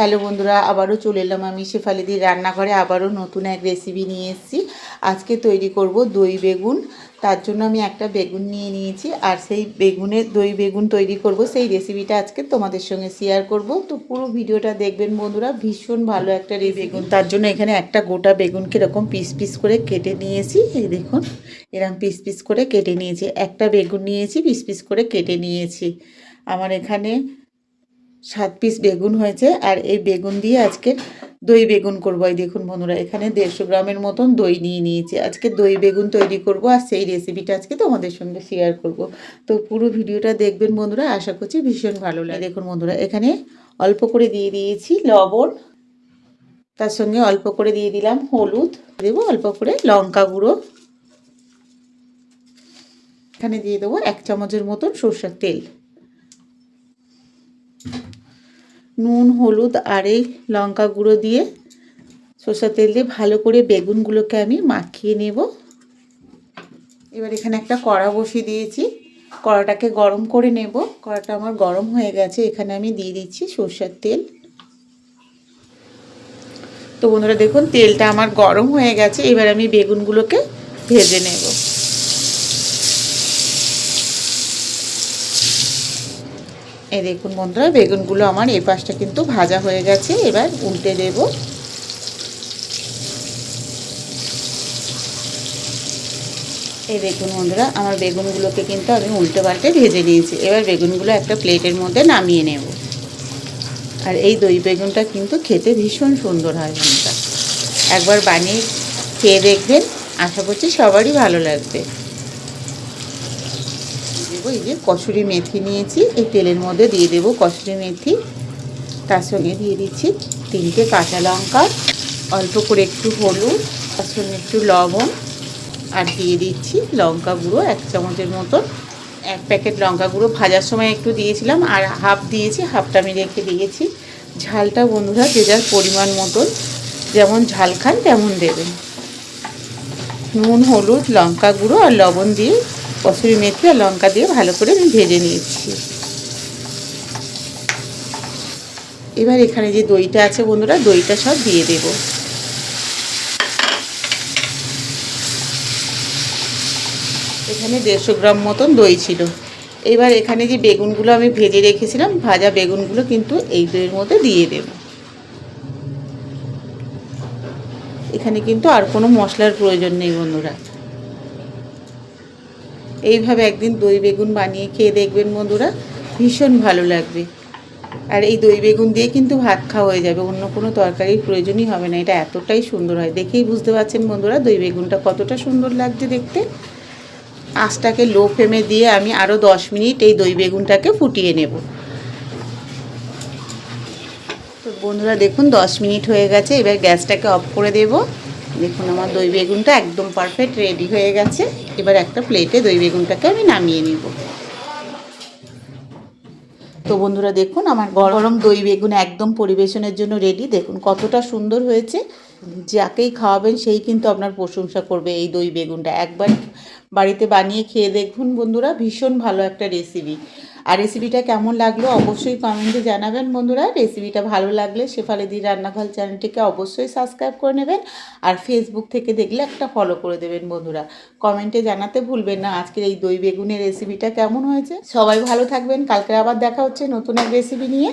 Hello বন্ধুরা, আবারও চলে এলাম আমি শেফালিদির রান্নাঘরে। আবারও নতুন এক রেসিপি নিয়ে এসেছি। আজকে তৈরি করব দই বেগুন। তার জন্য আমি একটা বেগুন নিয়ে নিয়েছি, আর সেই বেগুনের দই বেগুন তৈরি করব, সেই রেসিপিটা আজকে তোমাদের সঙ্গে শেয়ার করব। তো পুরো ভিডিওটা দেখবেন বন্ধুরা, ভীষণ ভালো একটা বেগুন। তার জন্য এখানে একটা গোটা বেগুনকে এরকম পিস পিস করে কেটে নিয়েছি। এই দেখুন, এরকম পিস পিস করে কেটে নিয়েছি। একটা বেগুন নিয়েছি, পিস পিস করে কেটে নিয়েছি। আমার এখানে 7 পিস বেগুন হয়েছে। আর এই বেগুন দিয়ে আজকে দই বেগুন করবো। এই দেখুন বন্ধুরা, এখানে 150 গ্রামের মতন দই নিয়ে নিয়েছি। আজকে দই বেগুন তৈরি করব, আর সেই রেসিপিটা আজকে তোমাদের সঙ্গে শেয়ার করব। তো পুরো ভিডিওটা দেখবেন বন্ধুরা, আশা করছি ভীষণ ভালো লাগে। দেখুন বন্ধুরা, এখানে অল্প করে দিয়ে দিয়েছি লবণ, তার সঙ্গে অল্প করে দিয়ে দিলাম হলুদ, দেবো অল্প করে লঙ্কা গুঁড়ো, এখানে দিয়ে দেবো 1 চামচের মতন সরষের তেল, নুন, হলুদ আর এই লঙ্কা গুঁড়ো দিয়ে সরষের তেল দিয়ে ভালো করে বেগুনগুলোকে আমি মাখিয়ে নেব। এবার এখানে একটা কড়া বসিয়ে দিয়েছি, কড়াটাকে গরম করে নেব। কড়াটা আমার গরম হয়ে গেছে, এখানে আমি দিয়ে দিচ্ছি সরষের তেল। তো বন্ধুরা দেখুন, তেলটা আমার গরম হয়ে গেছে। এবার আমি বেগুনগুলোকে ভেজে নেব। এই দেখুন বন্ধুরা, বেগুনগুলো আমার এই পাশটা কিন্তু ভাজা হয়ে গেছে। এবার উল্টে দেব। এই দেখুন বন্ধুরা, আমার বেগুনগুলোকে কিন্তু আমি উল্টে পাল্টে ভেজে নিয়েছি। এবার বেগুনগুলো একটা প্লেটের মধ্যে নামিয়ে নেব। আর এই দই বেগুনটা কিন্তু খেতে ভীষণ সুন্দর হয় বন্ধুরা, একবার বানিয়ে খেয়ে দেখবেন, আশা করছি সবারই ভালো লাগবে। দেবো এই যে কসুরি মেথি নিয়েছি, এই তেলের মধ্যে দিয়ে দেবো কসুরি মেথি। তার সঙ্গে দিয়ে দিচ্ছি 3টে কাঁচা লঙ্কা, অল্প করে একটু হলুদ, তার সঙ্গে একটু লবণ, আর দিয়ে দিচ্ছি লঙ্কা গুঁড়ো 1 চামচের মতন। 1 প্যাকেট লঙ্কা গুঁড়ো ভাজার সময় একটু দিয়েছিলাম, আর হাফ দিয়েছি, হাফটা আমি রেখে দিয়েছি। ঝালটা বন্ধুরা যে যার পরিমাণ মতন যেমন ঝাল খান তেমন দেবেন। নুন, হলুদ, লঙ্কা গুঁড়ো আর লবণ দিয়ে কসুরি মেথি আর লঙ্কা দিয়ে ভালো করে আমি ভেজে নিয়েছি। এবার এখানে যে দইটা আছে বন্ধুরা, দইটা সব দিয়ে দেব। এখানে 150 গ্রাম মতন দই ছিল। এবার এখানে যে বেগুনগুলো আমি ভেজে রেখেছিলাম, ভাজা বেগুনগুলো কিন্তু এই দইয়ের মধ্যে দিয়ে দেব। এখানে কিন্তু আর কোনো মশলার প্রয়োজন নেই বন্ধুরা। এইভাবে একদিন দই বেগুন বানিয়ে খেয়ে দেখবেন বন্ধুরা, ভীষণ ভালো লাগবে। আর এই দই বেগুন দিয়ে কিন্তু ভাত খাওয়া হয়ে যাবে, অন্য কোনো তরকারির প্রয়োজনই হবে না। এটা এতটাই সুন্দর হয়, দেখেই বুঝতে পারছেন বন্ধুরা দই বেগুনটা কতটা সুন্দর লাগছে দেখতে। আঁচটাকে লো ফ্লেমে দিয়ে আমি আরও 10 মিনিট এই দই বেগুনটাকে ফুটিয়ে নেব। তো বন্ধুরা দেখুন 10 মিনিট হয়ে গেছে। এবার গ্যাসটাকে অফ করে দেব। দেখুন আমার দই বেগুনটা একদম পারফেক্ট রেডি হয়ে গেছে। এবার একটা প্লেটে দই বেগুনটাকে আমি নামিয়ে নেব। তো বন্ধুরা দেখুন, আমার গরম দই বেগুন একদম পরিবেশনের জন্য রেডি। দেখুন কতটা সুন্দর হয়েছে, যাকেই খাওয়াবেন সেই কিন্তু আপনার প্রশংসা করবে। এই দই বেগুনটা একবার বাড়িতে বানিয়ে খেয়ে দেখুন বন্ধুরা, ভীষণ ভালো একটা রেসিপি। আর রেসিপিটা কেমন লাগলো অবশ্যই কমেন্টে জানাবেন বন্ধুরা। রেসিপিটা ভালো লাগলে শেফালিদির রান্নাঘর চ্যানেলটিকে অবশ্যই সাবস্ক্রাইব করে নেবেন, আর ফেসবুক থেকে দেখলে একটা ফলো করে দেবেন বন্ধুরা। কমেন্টে জানাতে ভুলবেন না আজকের এই দই বেগুনের রেসিপিটা কেমন হয়েছে। সবাই ভালো থাকবেন, কালকে আবার দেখা হচ্ছে নতুন এক রেসিপি নিয়ে।